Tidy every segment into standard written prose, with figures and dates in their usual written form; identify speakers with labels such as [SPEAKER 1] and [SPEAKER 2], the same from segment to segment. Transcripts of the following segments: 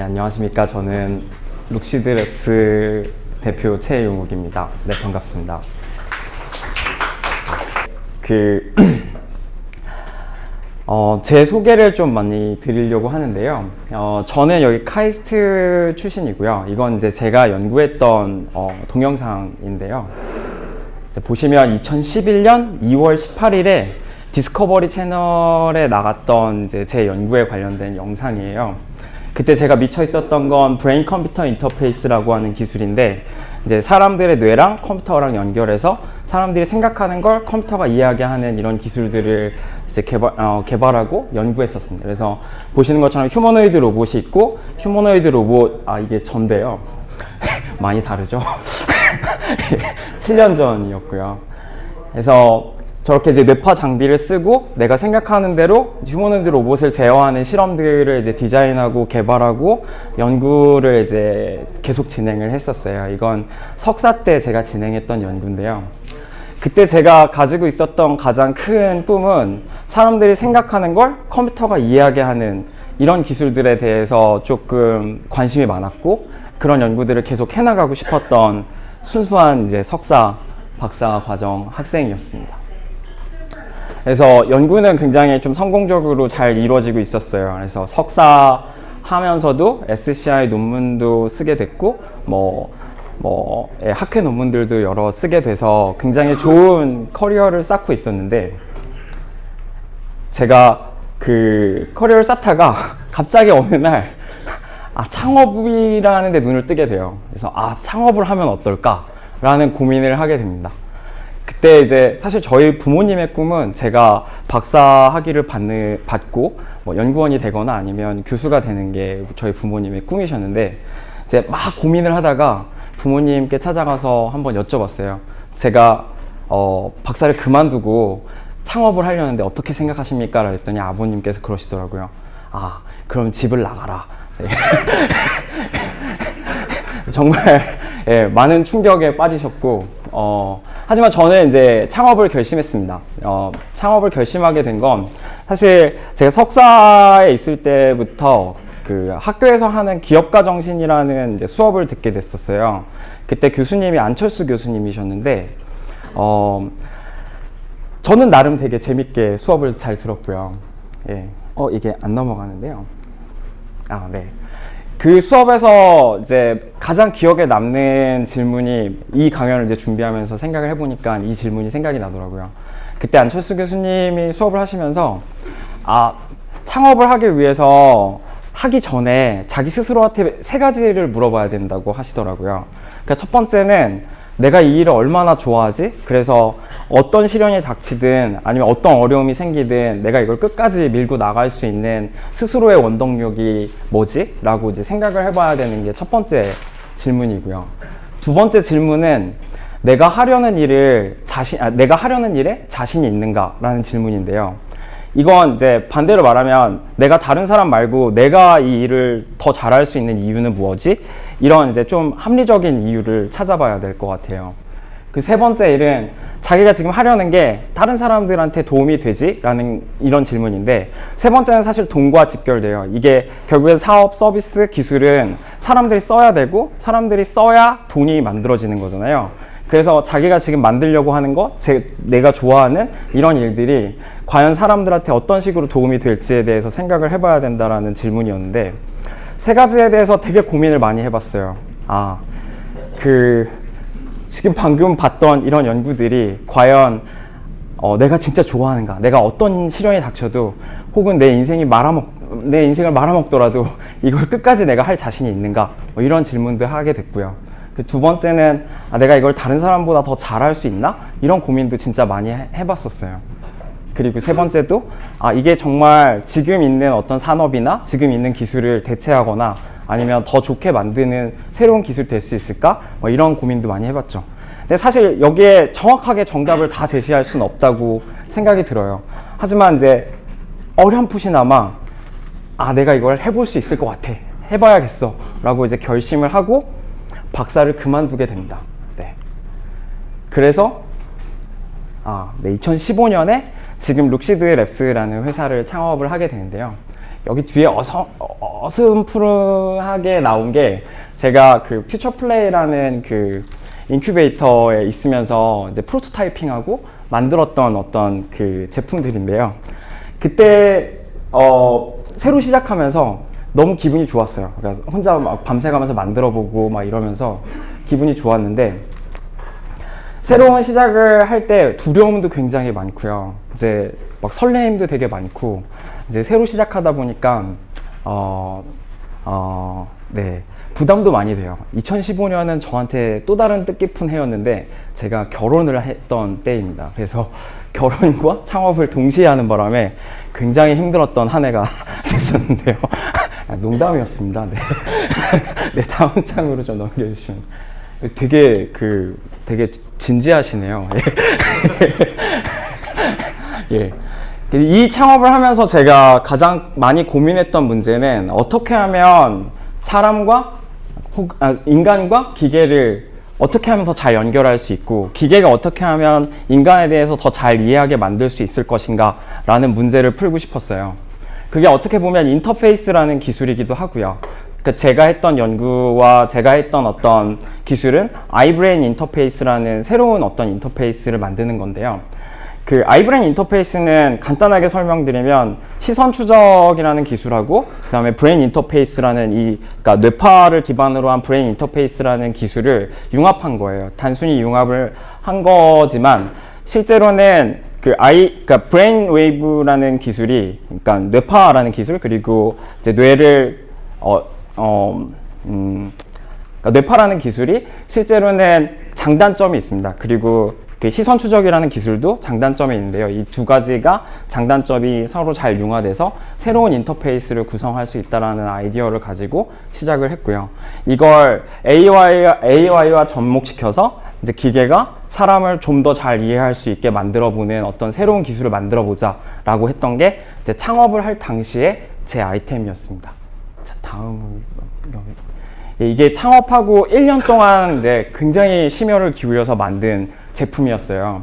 [SPEAKER 1] 안녕하십니까. 저는 룩시드랩스 대표 최용욱입니다. 네, 반갑습니다. 제 소개를 좀 많이 드리려고 하는데요. 저는 여기 카이스트 출신이고요. 이건 이제 제가 연구했던 동영상인데요. 보시면 2011년 2월 18일에 디스커버리 채널에 나갔던 이제 제 연구에 관련된 영상이에요. 그때 제가 미쳐 있었던 건 브레인 컴퓨터 인터페이스라고 하는 기술인데, 이제 사람들의 뇌랑 컴퓨터랑 연결해서 사람들이 생각하는 걸 컴퓨터가 이해하게 하는 이런 기술들을 이제 개발하고 연구했었습니다. 그래서 보시는 것처럼 휴머노이드 로봇이 있고, 휴머노이드 로봇, 이게 전데요. 많이 다르죠? 7년 전이었고요. 그래서 저렇게 이제 뇌파 장비를 쓰고 내가 생각하는 대로 휴머노이드 로봇을 제어하는 실험들을 이제 디자인하고 개발하고 연구를 이제 계속 진행을 했었어요. 이건 석사 때 제가 진행했던 연구인데요. 그때 제가 가지고 있었던 가장 큰 꿈은 사람들이 생각하는 걸 컴퓨터가 이해하게 하는 이런 기술들에 대해서 조금 관심이 많았고, 그런 연구들을 계속 해나가고 싶었던 순수한 이제 석사, 박사 과정 학생이었습니다. 그래서 연구는 굉장히 좀 성공적으로 잘 이루어지고 있었어요. 그래서 석사 하면서도 SCI 논문도 쓰게 됐고, 학회 논문들도 여러 쓰게 돼서 굉장히 좋은 커리어를 쌓고 있었는데, 제가 그 커리어를 쌓다가 갑자기 어느 날 창업이라는 데 눈을 뜨게 돼요. 그래서 창업을 하면 어떨까라는 고민을 하게 됩니다. 그때 이제 사실 저희 부모님의 꿈은 제가 박사 학위를 받고 연구원이 되거나 아니면 교수가 되는 게 저희 부모님의 꿈이셨는데, 이제 막 고민을 하다가 부모님께 찾아가서 한번 여쭤봤어요. 제가 박사를 그만두고 창업을 하려는데 어떻게 생각하십니까? 라고 했더니 아버님께서 그러시더라고요. 그럼 집을 나가라. 정말 많은 충격에 빠지셨고, 하지만 저는 이제 창업을 결심했습니다. 창업을 결심하게 된 건 사실 제가 석사에 있을 때부터 그 학교에서 하는 기업가 정신이라는 이제 수업을 듣게 됐었어요. 그때 교수님이 안철수 교수님이셨는데, 저는 나름 되게 재밌게 수업을 잘 들었고요. 이게 안 넘어가는데요. 네. 그 수업에서 이제 가장 기억에 남는 질문이, 이 강연을 이제 준비하면서 생각을 해보니까 이 질문이 생각이 나더라고요. 그때 안철수 교수님이 수업을 하시면서 창업을 하기 위해서 하기 전에 자기 스스로한테 3가지를 물어봐야 된다고 하시더라고요. 그러니까 첫 번째는 내가 이 일을 얼마나 좋아하지? 그래서 어떤 시련이 닥치든 아니면 어떤 어려움이 생기든 내가 이걸 끝까지 밀고 나갈 수 있는 스스로의 원동력이 뭐지? 라고 이제 생각을 해봐야 되는 게 첫 번째 질문이고요. 두 번째 질문은 내가 하려는 일에 자신이 있는가? 라는 질문인데요. 이건 이제 반대로 말하면 내가 다른 사람 말고 내가 이 일을 더 잘할 수 있는 이유는 무엇이? 이런 이제 좀 합리적인 이유를 찾아봐야 될 것 같아요. 그 세 번째 일은 자기가 지금 하려는 게 다른 사람들한테 도움이 되지? 라는 이런 질문인데, 세 번째는 사실 돈과 직결돼요. 이게 결국엔 사업, 서비스, 기술은 사람들이 써야 되고 사람들이 써야 돈이 만들어지는 거잖아요. 그래서 자기가 지금 만들려고 하는 거, 내가 좋아하는 이런 일들이 과연 사람들한테 어떤 식으로 도움이 될지에 대해서 생각을 해봐야 된다라는 질문이었는데, 3가지에 대해서 되게 고민을 많이 해봤어요. 지금 방금 봤던 이런 연구들이 과연 내가 진짜 좋아하는가, 내가 어떤 시련이 닥쳐도 혹은 내 인생을 말아먹더라도 이걸 끝까지 내가 할 자신이 있는가, 이런 질문도 하게 됐고요. 그 두 번째는 내가 이걸 다른 사람보다 더 잘할 수 있나? 이런 고민도 진짜 많이 해봤었어요. 그리고 세 번째도 이게 정말 지금 있는 어떤 산업이나 지금 있는 기술을 대체하거나 아니면 더 좋게 만드는 새로운 기술이 될 수 있을까? 이런 고민도 많이 해봤죠. 근데 사실 여기에 정확하게 정답을 다 제시할 수는 없다고 생각이 들어요. 하지만 이제 어렴풋이나마 내가 이걸 해볼 수 있을 것 같아, 해봐야겠어 라고 이제 결심을 하고 박사를 그만두게 됩니다. 그래서 2015년에 지금 룩시드랩스라는 회사를 창업을 하게 되는데요. 여기 뒤에 어슴푸르하게 나온 게 제가 그 퓨처 플레이라는 그 인큐베이터에 있으면서 이제 프로토타이핑하고 만들었던 어떤 그 제품들인데요. 그때 새로 시작하면서 너무 기분이 좋았어요. 그러니까 혼자 막 밤새가면서 만들어보고 막 이러면서 기분이 좋았는데, 새로운 시작을 할 때 두려움도 굉장히 많고요. 이제 막 설레임도 되게 많고, 이제 새로 시작하다 보니까 네, 부담도 많이 돼요. 2015년은 저한테 또 다른 뜻깊은 해였는데 제가 결혼을 했던 때입니다. 그래서 결혼과 창업을 동시에 하는 바람에 굉장히 힘들었던 한 해가 됐었는데요. 농담이었습니다. 네. 네, 다음 장으로 좀 넘겨주시면. 되게 진지하시네요. 예. 이 창업을 하면서 제가 가장 많이 고민했던 문제는 어떻게 하면 인간과 기계를 어떻게 하면 더 잘 연결할 수 있고, 기계가 어떻게 하면 인간에 대해서 더 잘 이해하게 만들 수 있을 것인가 라는 문제를 풀고 싶었어요. 그게 어떻게 보면 인터페이스라는 기술이기도 하고요. 그러니까 제가 했던 연구와 제가 했던 어떤 기술은 아이브레인 인터페이스라는 새로운 어떤 인터페이스를 만드는 건데요. 그 아이브레인 인터페이스는 간단하게 설명드리면 시선 추적이라는 기술하고, 그 다음에 브레인 인터페이스라는 그러니까 뇌파를 기반으로 한 브레인 인터페이스라는 기술을 융합한 거예요. 단순히 융합을 한 거지만 실제로는 그러니까 브레인 웨이브라는 기술이, 그러니까 뇌파라는 기술, 그리고 이제 뇌를 그러니까 뇌파라는 기술이 실제로는 장단점이 있습니다. 그리고 그 시선 추적이라는 기술도 장단점이 있는데요. 이 두 가지가 장단점이 서로 잘 융화돼서 새로운 인터페이스를 구성할 수 있다는 아이디어를 가지고 시작을 했고요. 이걸 AI와 접목시켜서 이제 기계가 사람을 좀 더 잘 이해할 수 있게 만들어보는 어떤 새로운 기술을 만들어보자라고 했던 게 이제 창업을 할 당시에 제 아이템이었습니다. 자, 다음. 이게 창업하고 1년 동안 이제 굉장히 심혈을 기울여서 만든 제품이었어요.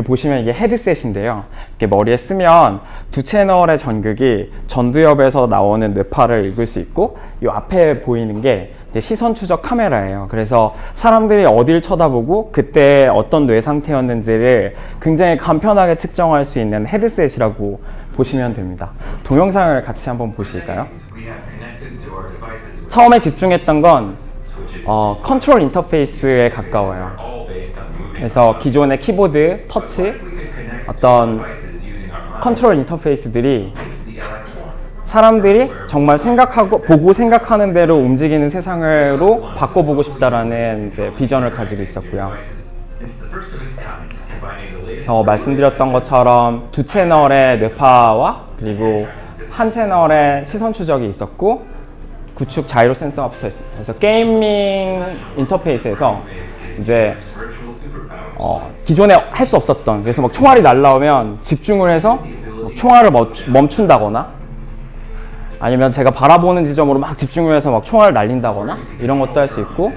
[SPEAKER 1] 보시면 이게 헤드셋인데요. 이렇게 머리에 쓰면 두 채널의 전극이 전두엽에서 나오는 뇌파를 읽을 수 있고, 이 앞에 보이는 게 이제 시선 추적 카메라예요. 그래서 사람들이 어딜 쳐다보고 그때 어떤 뇌 상태였는지를 굉장히 간편하게 측정할 수 있는 헤드셋이라고 보시면 됩니다. 동영상을 같이 한번 보실까요? 처음에 집중했던 건 컨트롤 인터페이스에 가까워요. 그래서 기존의 키보드, 터치, 어떤 컨트롤 인터페이스들이 사람들이 정말 보고 생각하는 대로 움직이는 세상으로 바꿔보고 싶다라는 이제 비전을 가지고 있었고요. 그래서 말씀드렸던 것처럼 두 채널의 뇌파와 그리고 한 채널의 시선 추적이 있었고, 구축 자이로 센서가 붙어 있습니다. 그래서 게이밍 인터페이스에서 이제 기존에 할 수 없었던, 그래서 막 총알이 날라오면 집중을 해서 총알을 멈춘다거나, 아니면 제가 바라보는 지점으로 막 집중을 해서 막 총알을 날린다거나 이런 것도 할 수 있고,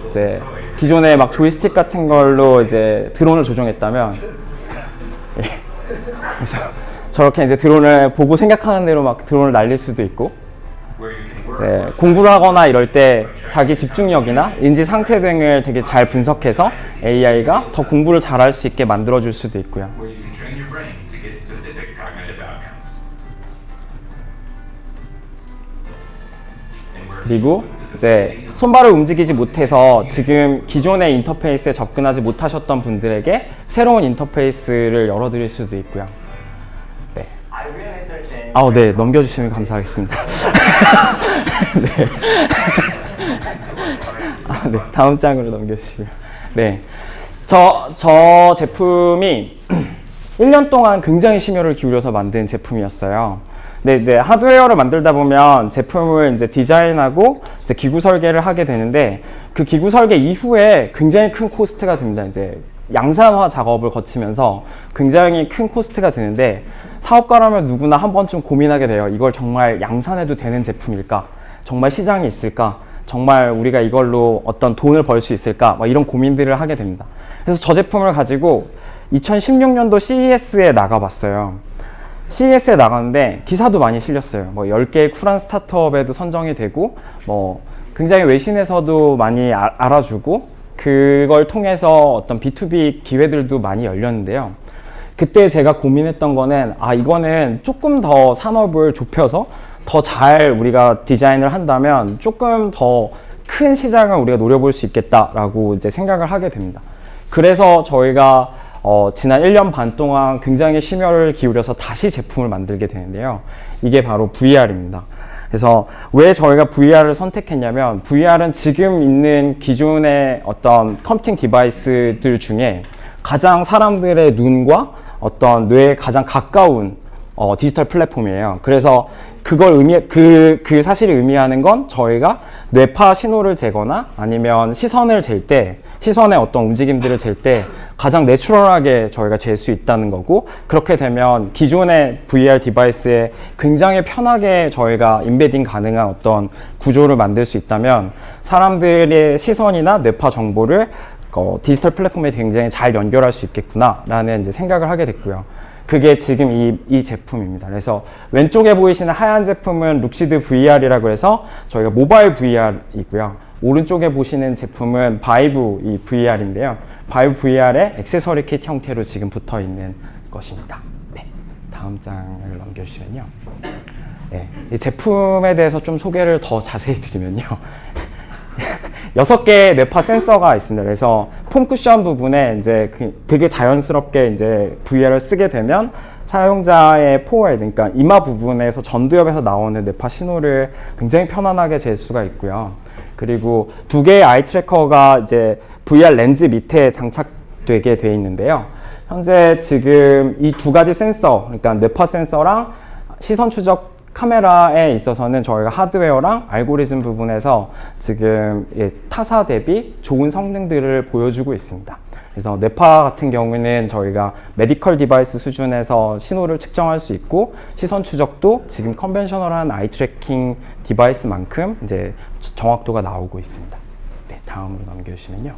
[SPEAKER 1] 이제 기존에 막 조이스틱 같은 걸로 이제 드론을 조종했다면 그래서 저렇게 이제 드론을 보고 생각하는 대로 막 드론을 날릴 수도 있고, 네, 공부를 하거나 이럴 때 자기 집중력이나 인지 상태 등을 되게 잘 분석해서 AI가 더 공부를 잘할 수 있게 만들어줄 수도 있고요. 그리고 이제 손발을 움직이지 못해서 지금 기존의 인터페이스에 접근하지 못하셨던 분들에게 새로운 인터페이스를 열어드릴 수도 있고요. 네. 네, 넘겨주시면 감사하겠습니다. 네. 네, 다음 장으로 넘겨주시고요. 네. 저 제품이 1년 동안 굉장히 심혈을 기울여서 만든 제품이었어요. 근데 이제 하드웨어를 만들다 보면 제품을 이제 디자인하고 이제 기구 설계를 하게 되는데, 그 기구 설계 이후에 굉장히 큰 코스트가 듭니다. 이제 양산화 작업을 거치면서 굉장히 큰 코스트가 드는데, 사업가라면 누구나 한 번쯤 고민하게 돼요. 이걸 정말 양산해도 되는 제품일까? 정말 시장이 있을까? 정말 우리가 이걸로 어떤 돈을 벌 수 있을까? 막 이런 고민들을 하게 됩니다. 그래서 저 제품을 가지고 2016년도 CES에 나가봤어요. CES에 나갔는데 기사도 많이 실렸어요. 뭐 10개의 쿨한 스타트업에도 선정이 되고 뭐 굉장히 외신에서도 많이 알아주고 그걸 통해서 어떤 B2B 기회들도 많이 열렸는데요. 그때 제가 고민했던 거는 이거는 조금 더 산업을 좁혀서 더 잘 우리가 디자인을 한다면 조금 더 큰 시장을 우리가 노려볼 수 있겠다라고 이제 생각을 하게 됩니다. 그래서 저희가 지난 1년 반 동안 굉장히 심혈을 기울여서 다시 제품을 만들게 되는데요. 이게 바로 VR입니다. 그래서 왜 저희가 VR을 선택했냐면 VR은 지금 있는 기존의 어떤 컴퓨팅 디바이스들 중에 가장 사람들의 눈과 어떤 뇌에 가장 가까운 디지털 플랫폼이에요. 그래서 그걸 그 사실이 의미하는 건 저희가 뇌파 신호를 재거나 아니면 시선을 잴 때, 시선의 어떤 움직임들을 잴 때 가장 내추럴하게 저희가 잴 수 있다는 거고, 그렇게 되면 기존의 VR 디바이스에 굉장히 편하게 저희가 인베딩 가능한 어떤 구조를 만들 수 있다면 사람들의 시선이나 뇌파 정보를 디지털 플랫폼에 굉장히 잘 연결할 수 있겠구나라는 이제 생각을 하게 됐고요. 그게 지금 이 제품입니다. 그래서 왼쪽에 보이시는 하얀 제품은 룩시드 VR이라고 해서 저희가 모바일 VR이고요. 오른쪽에 보시는 제품은 바이브 이 VR인데요. 바이브 VR의 액세서리 킷 형태로 지금 붙어 있는 것입니다. 네, 다음 장을 넘겨주시면요. 네, 이 제품에 대해서 좀 소개를 더 자세히 드리면요. 6개의 뇌파 센서가 있습니다. 그래서 폼 쿠션 부분에 이제 되게 자연스럽게 이제 VR을 쓰게 되면 사용자의 포헤드, 그러니까 이마 부분에서 전두엽에서 나오는 뇌파 신호를 굉장히 편안하게 잴 수가 있고요. 그리고 2개의 아이 트래커가 이제 VR 렌즈 밑에 장착되게 돼 있는데요. 현재 지금 이 2가지 센서, 그러니까 뇌파 센서랑 시선 추적 카메라에 있어서는 저희가 하드웨어랑 알고리즘 부분에서 지금 타사 대비 좋은 성능들을 보여주고 있습니다. 그래서 뇌파 같은 경우는 저희가 메디컬 디바이스 수준에서 신호를 측정할 수 있고, 시선 추적도 지금 컨벤셔널한 아이 트래킹 디바이스만큼 이제 정확도가 나오고 있습니다. 네, 다음으로 넘겨주시면요.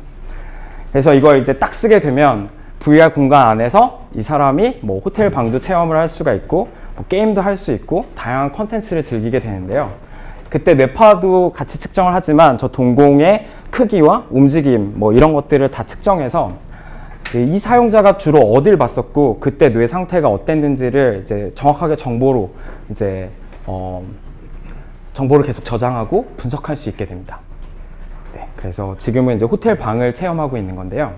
[SPEAKER 1] 그래서 이걸 이제 딱 쓰게 되면 VR 공간 안에서 이 사람이 뭐 호텔 방도 체험을 할 수가 있고, 뭐 게임도 할 수 있고, 다양한 콘텐츠를 즐기게 되는데요. 그때 뇌파도 같이 측정을 하지만 저 동공의 크기와 움직임 뭐 이런 것들을 다 측정해서 이 사용자가 주로 어딜 봤었고 그때 뇌 상태가 어땠는지를 이제 정확하게 정보로 이제 정보를 계속 저장하고 분석할 수 있게 됩니다. 네, 그래서 지금은 이제 호텔 방을 체험하고 있는 건데요.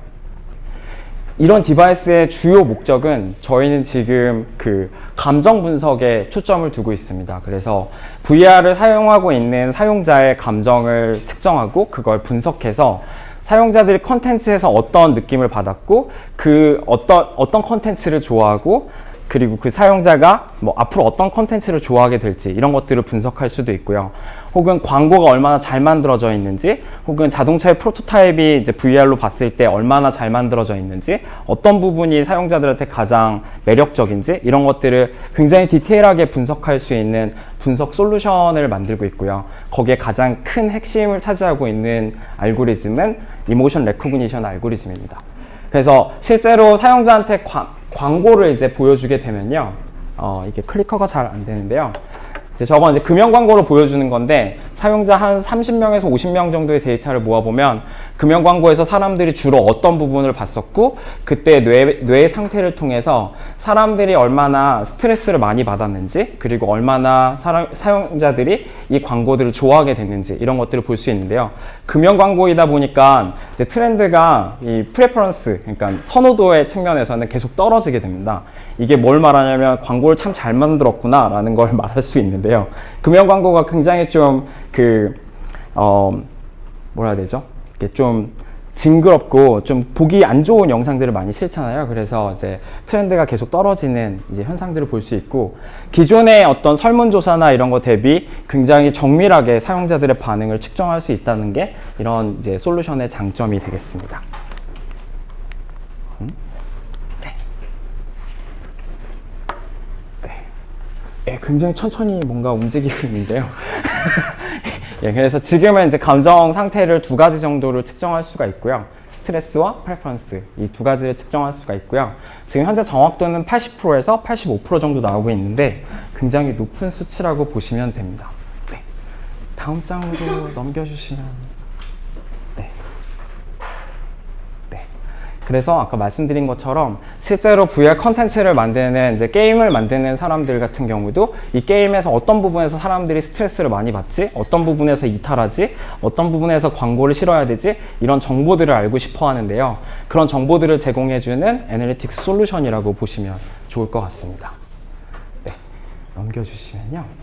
[SPEAKER 1] 이런 디바이스의 주요 목적은 저희는 지금 그 감정 분석에 초점을 두고 있습니다. 그래서 VR을 사용하고 있는 사용자의 감정을 측정하고 그걸 분석해서 사용자들이 컨텐츠에서 어떤 느낌을 받았고 그 어떤 컨텐츠를 좋아하고 그리고 그 사용자가 뭐 앞으로 어떤 컨텐츠를 좋아하게 될지 이런 것들을 분석할 수도 있고요. 혹은 광고가 얼마나 잘 만들어져 있는지, 혹은 자동차의 프로토타입이 이제 VR로 봤을 때 얼마나 잘 만들어져 있는지, 어떤 부분이 사용자들한테 가장 매력적인지 이런 것들을 굉장히 디테일하게 분석할 수 있는 분석 솔루션을 만들고 있고요. 거기에 가장 큰 핵심을 차지하고 있는 알고리즘은 이모션 레코그니션 알고리즘입니다. 그래서 실제로 사용자한테 광고를 이제 보여주게 되면요. 이게 클리커가 잘 안 되는데요. 이제 저건 이제 금연 광고를 보여주는 건데 사용자 한 30명에서 50명 정도의 데이터를 모아보면 금연 광고에서 사람들이 주로 어떤 부분을 봤었고 그때 뇌의 상태를 통해서 사람들이 얼마나 스트레스를 많이 받았는지 그리고 얼마나 사용자들이 이 광고들을 좋아하게 됐는지 이런 것들을 볼 수 있는데요. 금연 광고이다 보니까 이제 트렌드가 이 프레퍼런스, 그러니까 선호도의 측면에서는 계속 떨어지게 됩니다. 이게 뭘 말하냐면 광고를 참 잘 만들었구나 라는 걸 말할 수 있는데요. 금연 광고가 굉장히 좀 뭐라 해야 되죠? 이게 좀 징그럽고 좀 보기 안 좋은 영상들을 많이 싫잖아요. 그래서 이제 트렌드가 계속 떨어지는 이제 현상들을 볼 수 있고, 기존의 어떤 설문조사나 이런 거 대비 굉장히 정밀하게 사용자들의 반응을 측정할 수 있다는 게 이런 이제 솔루션의 장점이 되겠습니다. 굉장히 천천히 뭔가 움직이고 있는데요. 예, 그래서 지금은 이제 감정 상태를 두 가지 정도로 측정할 수가 있고요. 스트레스와 프레퍼런스 이 두 가지를 측정할 수가 있고요. 지금 현재 정확도는 80%에서 85% 정도 나오고 있는데 굉장히 높은 수치라고 보시면 됩니다. 네. 다음 장으로 넘겨주시면 네. 네. 그래서 아까 말씀드린 것처럼 실제로 VR 컨텐츠를 만드는 이제 게임을 만드는 사람들 같은 경우도 이 게임에서 어떤 부분에서 사람들이 스트레스를 많이 받지, 어떤 부분에서 이탈하지, 어떤 부분에서 광고를 실어야 되지 이런 정보들을 알고 싶어 하는데요. 그런 정보들을 제공해주는 애널리틱스 솔루션이라고 보시면 좋을 것 같습니다. 네, 넘겨주시면요.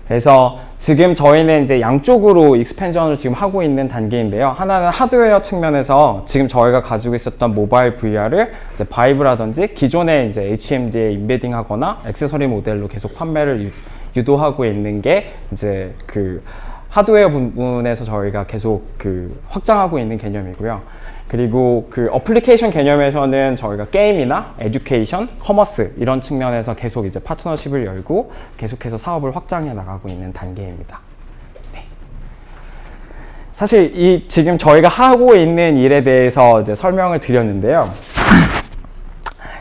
[SPEAKER 1] 그래서 지금 저희는 이제 양쪽으로 익스펜전을 지금 하고 있는 단계인데요. 하나는 하드웨어 측면에서 지금 저희가 가지고 있었던 모바일 VR을 이제 바이브라든지 기존의 이제 HMD에 임베딩하거나 액세서리 모델로 계속 판매를 유도하고 있는 게 이제 그 하드웨어 부분에서 저희가 계속 그 확장하고 있는 개념이고요. 그리고 그 어플리케이션 개념에서는 저희가 게임이나 에듀케이션, 커머스 이런 측면에서 계속 이제 파트너십을 열고 계속해서 사업을 확장해 나가고 있는 단계입니다. 네. 사실 이 지금 저희가 하고 있는 일에 대해서 이제 설명을 드렸는데요.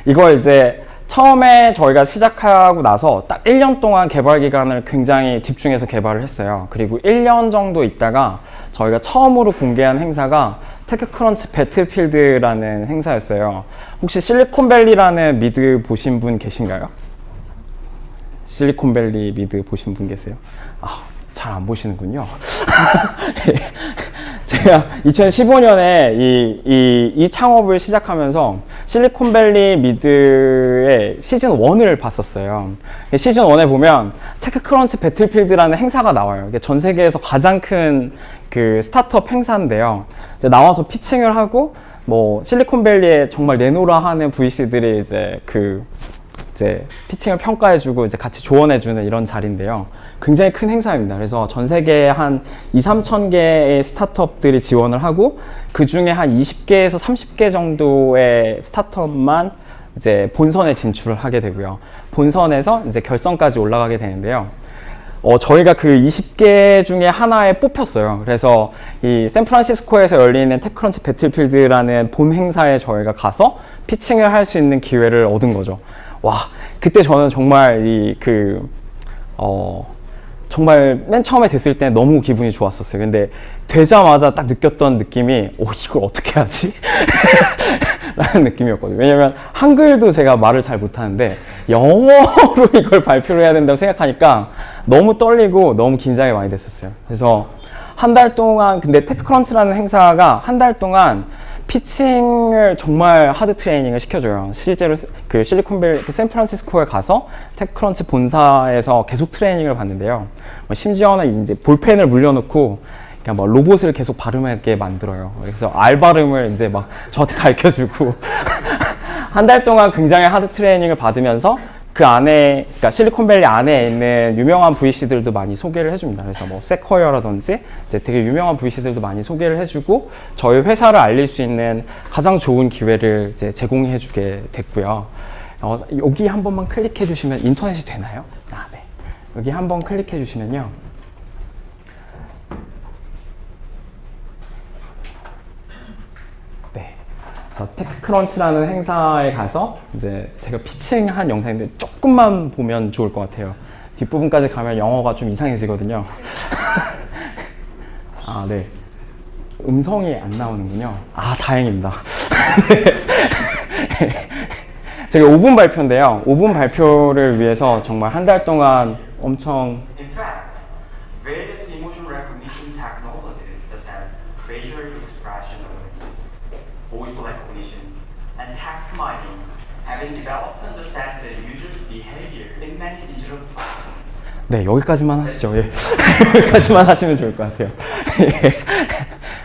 [SPEAKER 1] 이걸 이제 처음에 저희가 시작하고 나서 딱 1년 동안 개발 기간을 굉장히 집중해서 개발을 했어요. 그리고 1년 정도 있다가 저희가 처음으로 공개한 행사가 테크크런치 배틀필드라는 행사였어요. 혹시 실리콘밸리라는 미드 보신 분 계신가요? 실리콘밸리 미드 보신 분 계세요? 아, 잘 안 보시는군요. 제가 2015년에 이 창업을 시작하면서 실리콘밸리 미드의 시즌 1을 봤었어요. 시즌 1에 보면 테크크런치 배틀필드라는 행사가 나와요. 이게 전 세계에서 가장 큰 그 스타트업 행사인데요. 이제 나와서 피칭을 하고 뭐 실리콘밸리에 정말 내노라 하는 VC들이 이제 피칭을 평가해주고 이제 같이 조언해주는 이런 자리인데요. 굉장히 큰 행사입니다. 그래서 전 세계에 한 2-3천 개의 스타트업들이 지원을 하고 그 중에 한 20개에서 30개 정도의 스타트업만 이제 본선에 진출을 하게 되고요. 본선에서 이제 결선까지 올라가게 되는데요. 저희가 그 20개 중에 하나에 뽑혔어요. 그래서 이 샌프란시스코에서 열리는 테크크런치 배틀필드라는 본 행사에 저희가 가서 피칭을 할 수 있는 기회를 얻은 거죠. 와, 그때 저는 정말 정말 맨 처음에 됐을 때 너무 기분이 좋았었어요. 근데 되자마자 딱 느꼈던 느낌이 이걸 어떻게 하지? 라는 느낌이었거든요. 왜냐면 한글도 제가 말을 잘 못하는데 영어로 이걸 발표를 해야 된다고 생각하니까 너무 떨리고 너무 긴장이 많이 됐었어요. 그래서 한 달 동안, 근데 테크크런치라는 행사가 한 달 동안 피칭을 정말 하드 트레이닝을 시켜줘요. 실제로 그 실리콘밸리, 샌프란시스코에 가서 테크크런치 본사에서 계속 트레이닝을 받는데요. 심지어는 이제 볼펜을 물려놓고 그냥 뭐 로봇을 계속 발음하게 만들어요. 그래서 R 발음을 이제 막 저한테 가르쳐주고 한 달 동안 굉장히 하드 트레이닝을 받으면서 그 안에, 그러니까 실리콘밸리 안에 있는 유명한 VC들도 많이 소개를 해줍니다. 그래서 뭐 세쿼이어라든지 이제 되게 유명한 VC들도 많이 소개를 해주고 저희 회사를 알릴 수 있는 가장 좋은 기회를 이제 제공해주게 됐고요. 여기 한 번만 클릭해 주시면 인터넷이 되나요? 아, 네. 여기 한번 클릭해 주시면요. 테크크런치라는 행사에 가서 이제 제가 피칭한 영상인데 조금만 보면 좋을 것 같아요. 뒷부분까지 가면 영어가 좀 이상해지거든요. 아, 네. 음성이 안 나오는군요. 아, 다행입니다. 제가 5분 발표인데요. 5분 발표를 위해서 정말 한 달 동안 엄청 various emotion recognition technologies such as facial expression voice recognition, and text mining have been developed to understand the user's behavior in many digital platforms. 네, 여기까지만 하시죠. 예. 여기까지만 하시면 좋을 것 같아요. 예.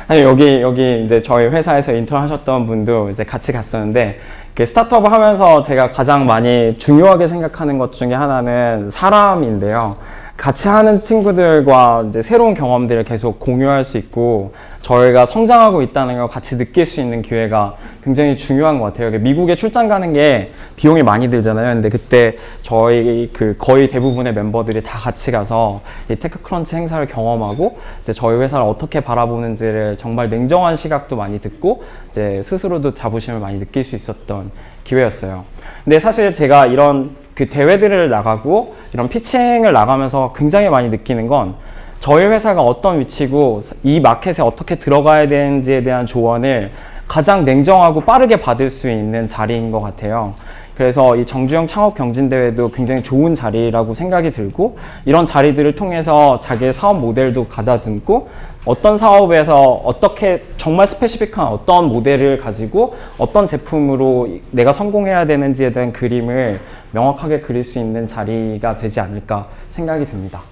[SPEAKER 1] 아니, 여기 이제 저희 회사에서 인턴 하셨던 분도 이제 같이 갔었는데, 스타트업을 하면서 제가 가장 많이 중요하게 생각하는 것 중에 하나는 사람인데요. 같이 하는 친구들과 이제 새로운 경험들을 계속 공유할 수 있고 저희가 성장하고 있다는 걸 같이 느낄 수 있는 기회가 굉장히 중요한 것 같아요. 미국에 출장 가는 게 비용이 많이 들잖아요. 근데 그때 저희 거의 대부분의 멤버들이 다 같이 가서 이 테크크런치 행사를 경험하고 이제 저희 회사를 어떻게 바라보는지를 정말 냉정한 시각도 많이 듣고 이제 스스로도 자부심을 많이 느낄 수 있었던 기회였어요. 근데 사실 제가 이런 대회들을 나가고 이런 피칭을 나가면서 굉장히 많이 느끼는 건 저희 회사가 어떤 위치고 이 마켓에 어떻게 들어가야 되는지에 대한 조언을 가장 냉정하고 빠르게 받을 수 있는 자리인 것 같아요. 그래서 이 정주영 창업 경진대회도 굉장히 좋은 자리라고 생각이 들고 이런 자리들을 통해서 자기의 사업 모델도 가다듬고 어떤 사업에서 어떻게 정말 스페시픽한 어떤 모델을 가지고 어떤 제품으로 내가 성공해야 되는지에 대한 그림을 명확하게 그릴 수 있는 자리가 되지 않을까 생각이 듭니다.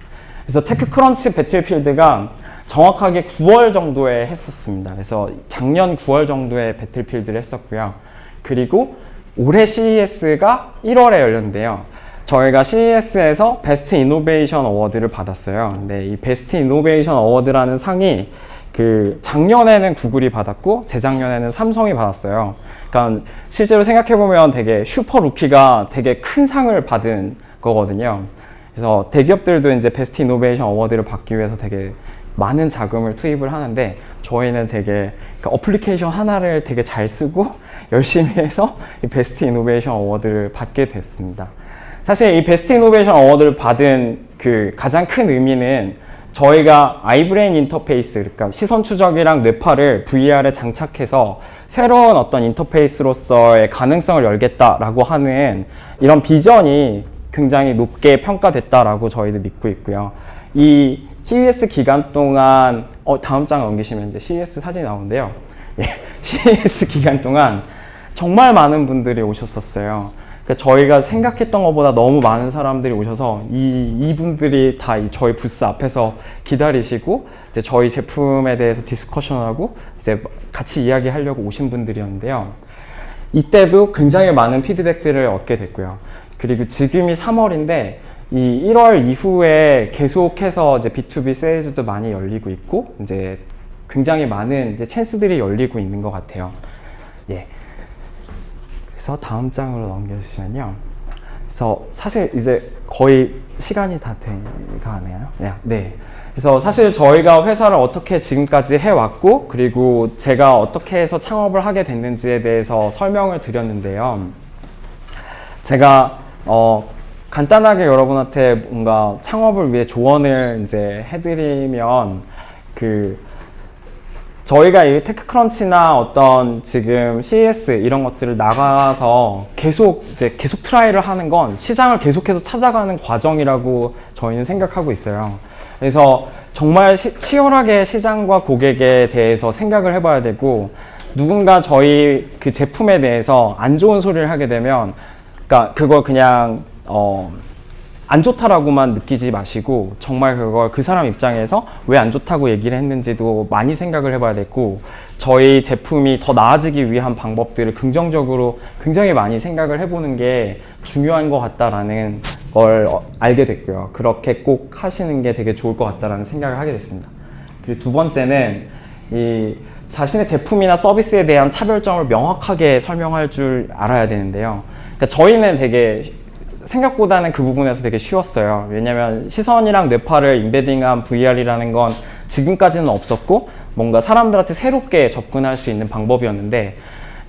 [SPEAKER 1] 그래서 테크크런치 배틀필드가 정확하게 9월 정도에 했었습니다. 그래서 작년 9월 정도에 배틀필드를 했었고요. 그리고 올해 CES가 1월에 열렸는데요. 저희가 CES에서 베스트 이노베이션 어워드를 받았어요. 근데 이 베스트 이노베이션 어워드라는 상이 작년에는 구글이 받았고 재작년에는 삼성이 받았어요. 그러니까 실제로 생각해보면 되게 슈퍼 루키가 되게 큰 상을 받은 거거든요. 그래서 대기업들도 이제 베스트 이노베이션 어워드를 받기 위해서 되게 많은 자금을 투입을 하는데 저희는 되게 어플리케이션 하나를 되게 잘 쓰고 열심히 해서 이 베스트 이노베이션 어워드를 받게 됐습니다. 사실 이 베스트 이노베이션 어워드를 받은 가장 큰 의미는 저희가 아이브레인 인터페이스, 그러니까 시선 추적이랑 뇌파를 VR에 장착해서 새로운 어떤 인터페이스로서의 가능성을 열겠다라고 하는 이런 비전이 굉장히 높게 평가됐다라고 저희도 믿고 있고요. 이 CES 기간 동안 다음 장 넘기시면 이제 CES 사진이 나오는데요. 예, CES 기간 동안 정말 많은 분들이 오셨었어요. 그러니까 저희가 생각했던 것보다 너무 많은 사람들이 오셔서 이분들이 다 저희 부스 앞에서 기다리시고 이제 저희 제품에 대해서 디스커션하고 이제 같이 이야기하려고 오신 분들이었는데요. 이때도 굉장히 많은 피드백들을 얻게 됐고요. 그리고 지금이 3월인데 이 1월 이후에 계속해서 이제 B2B 세일즈도 많이 열리고 있고 이제 굉장히 많은 이제 찬스들이 열리고 있는 것 같아요. 예. 그래서 다음 장으로 넘겨주시면요. 그래서 사실 이제 거의 시간이 다 돼가네요. 네. 그래서 사실 저희가 회사를 어떻게 지금까지 해왔고 그리고 제가 어떻게 해서 창업을 하게 됐는지에 대해서 설명을 드렸는데요. 제가 간단하게 여러분한테 뭔가 창업을 위해 조언을 이제 해드리면 저희가 이 테크크런치나 어떤 지금 CES 이런 것들을 나가서 계속 트라이를 하는 건 시장을 계속해서 찾아가는 과정이라고 저희는 생각하고 있어요. 그래서 정말 치열하게 시장과 고객에 대해서 생각을 해봐야 되고 누군가 저희 제품에 대해서 안 좋은 소리를 하게 되면 그러니까 그걸 그냥 안 좋다라고만 느끼지 마시고 정말 그걸 그 사람 입장에서 왜 안 좋다고 얘기를 했는지도 많이 생각을 해봐야 되고 저희 제품이 더 나아지기 위한 방법들을 긍정적으로 굉장히 많이 생각을 해보는 게 중요한 것 같다라는 걸 알게 됐고요. 그렇게 꼭 하시는 게 되게 좋을 것 같다라는 생각을 하게 됐습니다. 그리고 두 번째는 이 자신의 제품이나 서비스에 대한 차별점을 명확하게 설명할 줄 알아야 되는데요. 그러니까 저희는 되게 생각보다는 그 부분에서 되게 쉬웠어요. 왜냐면 시선이랑 뇌파를 인베딩한 VR이라는 건 지금까지는 없었고 뭔가 사람들한테 새롭게 접근할 수 있는 방법이었는데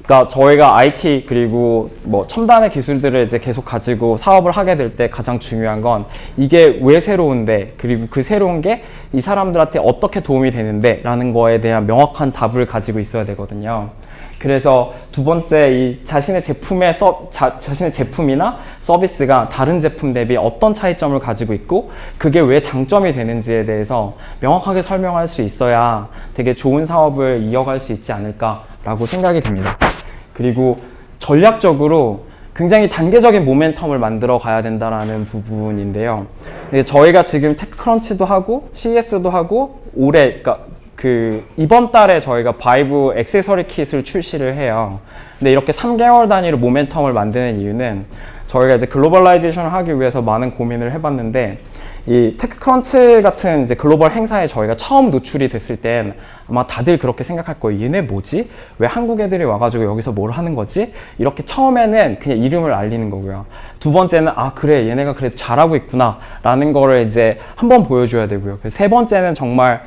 [SPEAKER 1] 그러니까 저희가 IT 그리고 뭐 첨단의 기술들을 이제 계속 가지고 사업을 하게 될 때 가장 중요한 건 이게 왜 새로운데 그리고 그 새로운 게 이 사람들한테 어떻게 도움이 되는데 라는 거에 대한 명확한 답을 가지고 있어야 되거든요. 그래서 두 번째 이 자신의 제품이나 서비스가 다른 제품 대비 어떤 차이점을 가지고 있고 그게 왜 장점이 되는지에 대해서 명확하게 설명할 수 있어야 되게 좋은 사업을 이어갈 수 있지 않을까라고 생각이 듭니다. 그리고 전략적으로 굉장히 단계적인 모멘텀을 만들어 가야 된다라는 부분인데요. 저희가 지금 테크크런치도 하고 CES도 하고 올해 그러니까 이번 달에 저희가 바이브 액세서리 킷을 출시를 해요. 근데 이렇게 3개월 단위로 모멘텀을 만드는 이유는 저희가 이제 글로벌라이제이션을 하기 위해서 많은 고민을 해봤는데 이 테크크런치 같은 이제 글로벌 행사에 저희가 처음 노출이 됐을 땐 아마 다들 그렇게 생각할 거예요. 얘네 뭐지? 왜 한국 애들이 와가지고 여기서 뭘 하는 거지? 이렇게 처음에는 그냥 이름을 알리는 거고요. 두 번째는 아 그래 얘네가 그래도 잘하고 있구나 라는 거를 이제 한번 보여줘야 되고요. 세 번째는 정말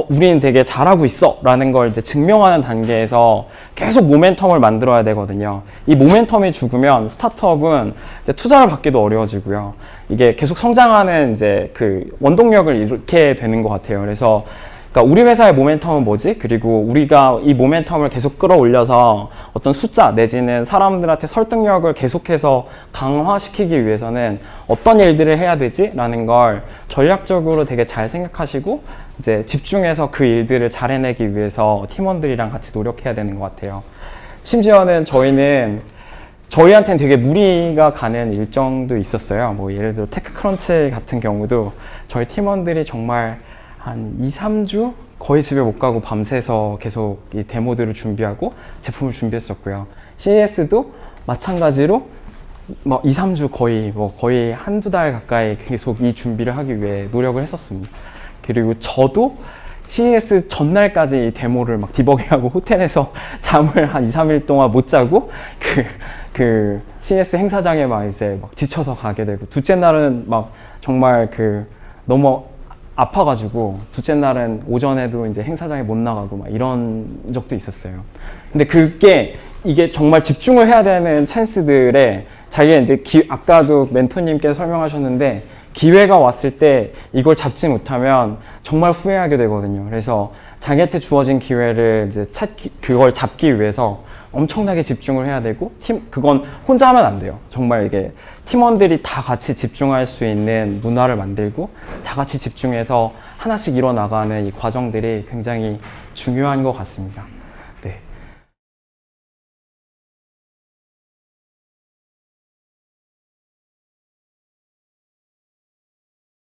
[SPEAKER 1] 우리는 되게 잘하고 있어 라는 걸 이제 증명하는 단계에서 계속 모멘텀을 만들어야 되거든요. 이 모멘텀이 죽으면 스타트업은 이제 투자를 받기도 어려워지고요. 이게 계속 성장하는 이제 그 원동력을 잃게 되는 것 같아요. 그래서 그러니까 우리 회사의 모멘텀은 뭐지? 그리고 우리가 이 모멘텀을 계속 끌어올려서 어떤 숫자 내지는 사람들한테 설득력을 계속해서 강화시키기 위해서는 어떤 일들을 해야 되지? 라는 걸 전략적으로 되게 잘 생각하시고 이제 집중해서 그 일들을 잘 해내기 위해서 팀원들이랑 같이 노력해야 되는 것 같아요. 심지어는 저희한테는 되게 무리가 가는 일정도 있었어요. 뭐 예를 들어 테크크런치 같은 경우도 저희 팀원들이 정말 한 2, 3주 거의 집에 못 가고 밤새서 계속 이 데모들을 준비하고 제품을 준비했었고요. CES도 마찬가지로 뭐 2, 3주 거의 한두 달 가까이 계속 이 준비를 하기 위해 노력을 했었습니다. 그리고 저도 CES 전날까지 이 데모를 막 디버깅하고 호텔에서 잠을 한 2, 3일 동안 못 자고 그 CES 행사장에 막 이제 막 지쳐서 가게 되고 둘째 날은 막 정말 너무 아파가지고 둘째 날은 오전에도 이제 행사장에 못 나가고 막 이런 적도 있었어요. 근데 이게 정말 집중을 해야 되는 찬스들에 자기가 이제 아까도 멘토님께서 설명하셨는데 기회가 왔을 때 이걸 잡지 못하면 정말 후회하게 되거든요. 그래서 자기한테 주어진 기회를 이제 그걸 잡기 위해서 엄청나게 집중을 해야 되고 그건 혼자 하면 안 돼요. 정말 이게 팀원들이 다 같이 집중할 수 있는 문화를 만들고 다 같이 집중해서 하나씩 이뤄나가는 이 과정들이 굉장히 중요한 것 같습니다.